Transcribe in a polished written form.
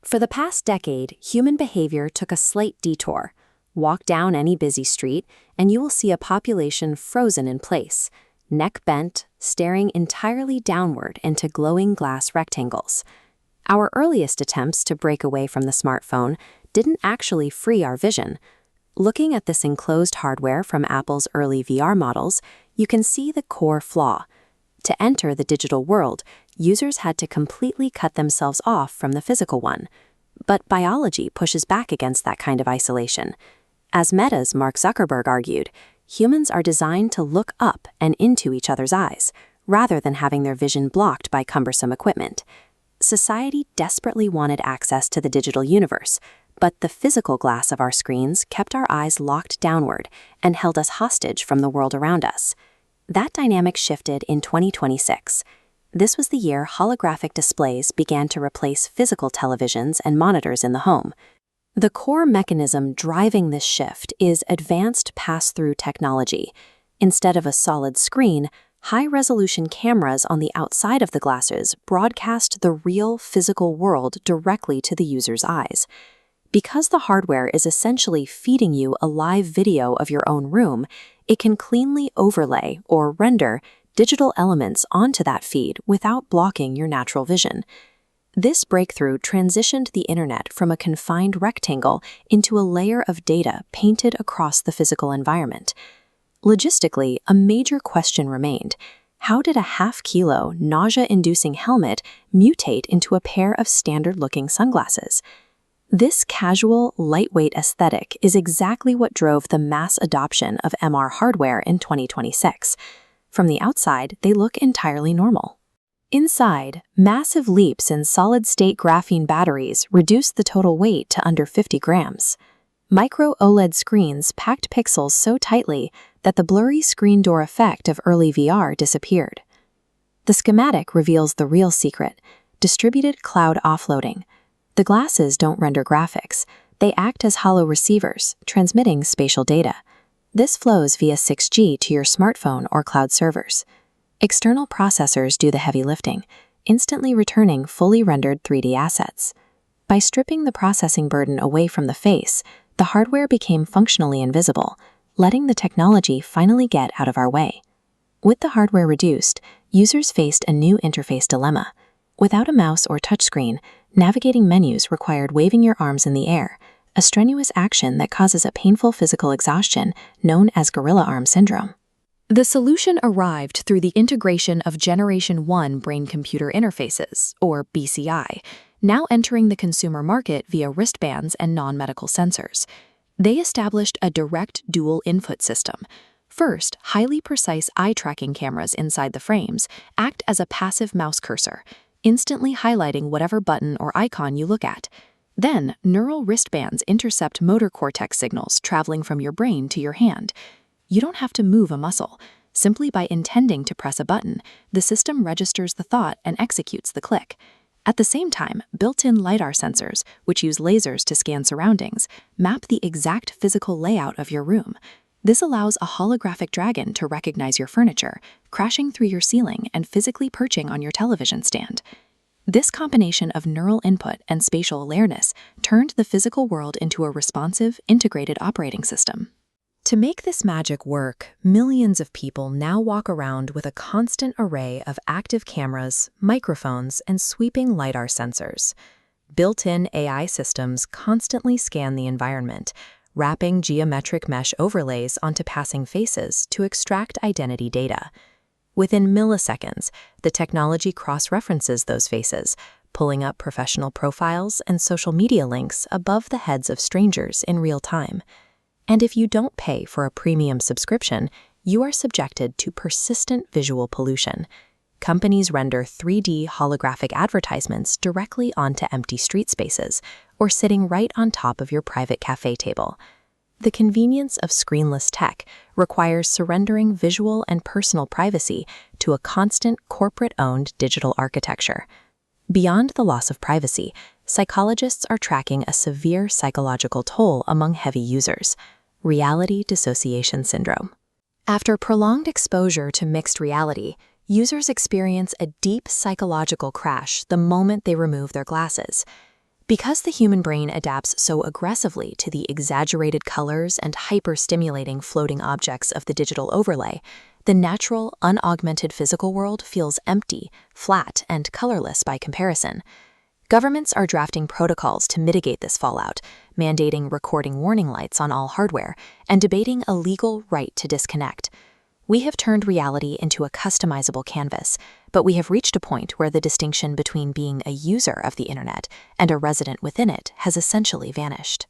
For the past decade, human behavior took a slight detour. Walk down any busy street, and you will see a population frozen in place, neck bent, staring entirely downward into glowing glass rectangles. Our earliest attempts to break away from the smartphone didn't actually free our vision. Looking at this enclosed hardware from Apple's early VR models, you can see the core flaw. To enter the digital world, users had to completely cut themselves off from the physical one. But biology pushes back against that kind of isolation. As Meta's Mark Zuckerberg argued, humans are designed to look up and into each other's eyes, rather than having their vision blocked by cumbersome equipment. Society desperately wanted access to the digital universe, but the physical glass of our screens kept our eyes locked downward and held us hostage from the world around us. That dynamic shifted in 2026. This was the year holographic displays began to replace physical televisions and monitors in the home. The core mechanism driving this shift is advanced pass-through technology. Instead of a solid screen, high-resolution cameras on the outside of the glasses broadcast the real physical world directly to the user's eyes. Because the hardware is essentially feeding you a live video of your own room, it can cleanly overlay or render digital elements onto that feed without blocking your natural vision. This breakthrough transitioned the internet from a confined rectangle into a layer of data painted across the physical environment. Logistically, a major question remained. How did a half-kilo, nausea-inducing helmet mutate into a pair of standard-looking sunglasses? This casual, lightweight aesthetic is exactly what drove the mass adoption of MR hardware in 2026. From the outside, they look entirely normal. Inside, massive leaps in solid-state graphene batteries reduced the total weight to under 50 grams. Micro OLED screens packed pixels so tightly that the blurry screen door effect of early VR disappeared. The schematic reveals the real secret: distributed cloud offloading. The glasses don't render graphics. They act as hollow receivers, transmitting spatial data. This flows via 6G to your smartphone or cloud servers. External processors do the heavy lifting, instantly returning fully rendered 3D assets. By stripping the processing burden away from the face, the hardware became functionally invisible, letting the technology finally get out of our way. With the hardware reduced, users faced a new interface dilemma. Without a mouse or touchscreen, navigating menus required waving your arms in the air, a strenuous action that causes a painful physical exhaustion known as gorilla arm syndrome. The solution arrived through the integration of Generation 1 brain-computer interfaces, or BCI, now entering the consumer market via wristbands and non-medical sensors. They established a direct dual input system. First, highly precise eye-tracking cameras inside the frames act as a passive mouse cursor, instantly highlighting whatever button or icon you look at. Then, neural wristbands intercept motor cortex signals traveling from your brain to your hand. You don't have to move a muscle. Simply by intending to press a button, the system registers the thought and executes the click. At the same time, built-in LiDAR sensors, which use lasers to scan surroundings, map the exact physical layout of your room. This allows a holographic dragon to recognize your furniture, crashing through your ceiling and physically perching on your television stand. This combination of neural input and spatial awareness turned the physical world into a responsive, integrated operating system. To make this magic work, millions of people now walk around with a constant array of active cameras, microphones, and sweeping LiDAR sensors. Built-in AI systems constantly scan the environment, wrapping geometric mesh overlays onto passing faces to extract identity data. Within milliseconds, the technology cross-references those faces, pulling up professional profiles and social media links above the heads of strangers in real time. And if you don't pay for a premium subscription, you are subjected to persistent visual pollution. Companies render 3D holographic advertisements directly onto empty street spaces or sitting right on top of your private cafe table. The convenience of screenless tech requires surrendering visual and personal privacy to a constant corporate-owned digital architecture. Beyond the loss of privacy, psychologists are tracking a severe psychological toll among heavy users: reality dissociation syndrome. After prolonged exposure to mixed reality, users experience a deep psychological crash the moment they remove their glasses. Because the human brain adapts so aggressively to the exaggerated colors and hyper-stimulating floating objects of the digital overlay, the natural, unaugmented physical world feels empty, flat, and colorless by comparison. Governments are drafting protocols to mitigate this fallout, mandating recording warning lights on all hardware, and debating a legal right to disconnect. We have turned reality into a customizable canvas, but we have reached a point where the distinction between being a user of the internet and a resident within it has essentially vanished.